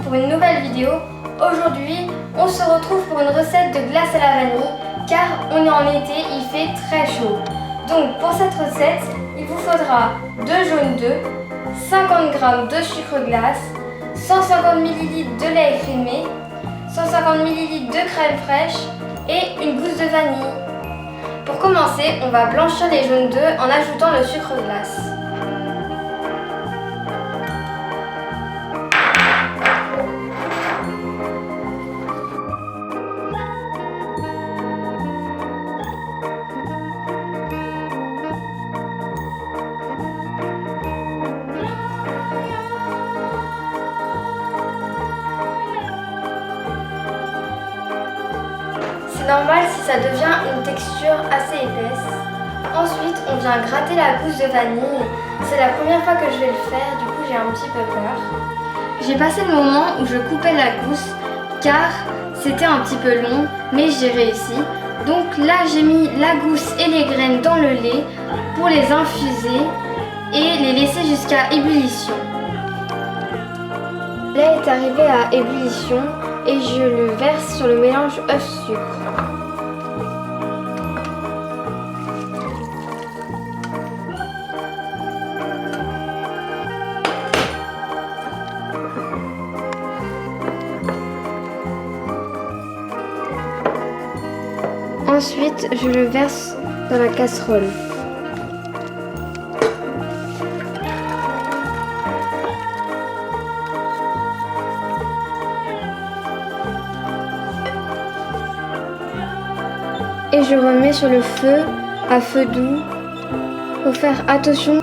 pour une nouvelle vidéo. Aujourd'hui, on se retrouve pour une recette de glace à la vanille car on est en été, il fait très chaud. Donc pour cette recette, il vous faudra 2 jaunes d'œufs, 50 g de sucre glace, 150 ml de lait écrémé, 150 ml de crème fraîche et une gousse de vanille. Pour commencer, on va blanchir les jaunes d'œufs en ajoutant le sucre glace. C'est normal si ça devient une texture assez épaisse. Ensuite, on vient gratter la gousse de vanille. C'est la première fois que je vais le faire, du coup j'ai un petit peu peur. J'ai passé le moment où je coupais la gousse car c'était un petit peu long, mais j'ai réussi. Donc là j'ai mis la gousse et les graines dans le lait pour les infuser et les laisser jusqu'à ébullition. Le lait est arrivé à ébullition et je le verse sur le mélange œuf-sucre. Ensuite, je le verse dans la casserole. Et je remets sur le feu à feu doux. Il faut faire attention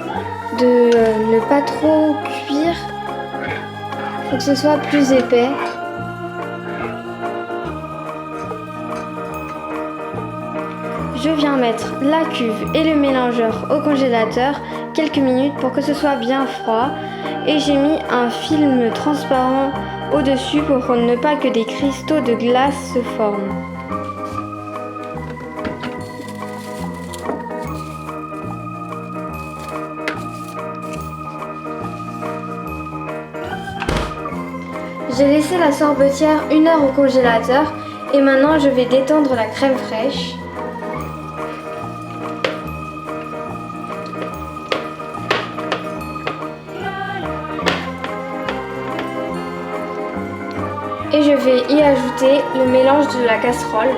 de ne pas trop cuire. Il faut que ce soit plus épais. Je viens mettre la cuve et le mélangeur au congélateur quelques minutes pour que ce soit bien froid. Et j'ai mis un film transparent au-dessus pour ne pas que des cristaux de glace se forment. J'ai laissé la sorbetière 1 heure au congélateur et maintenant je vais détendre la crème fraîche. Et je vais y ajouter le mélange de la casserole.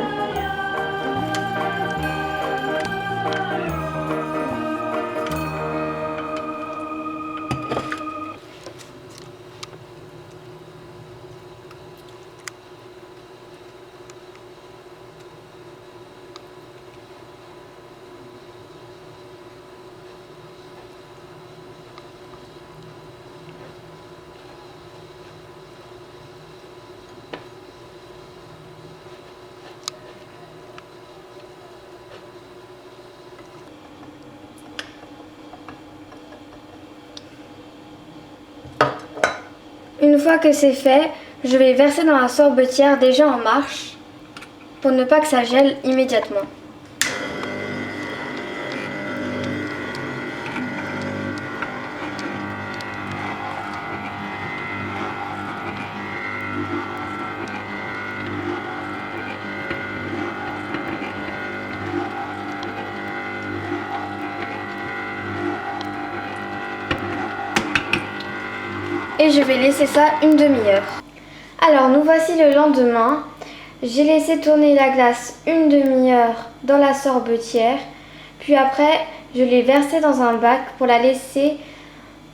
Une fois que c'est fait, je vais verser dans la sorbetière déjà en marche pour ne pas que ça gèle immédiatement. Et je vais laisser ça une demi-heure. Alors nous voici le lendemain. J'ai laissé tourner la glace une demi-heure dans la sorbetière. Puis après, je l'ai versée dans un bac pour la laisser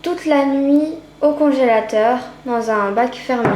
toute la nuit au congélateur dans un bac fermé.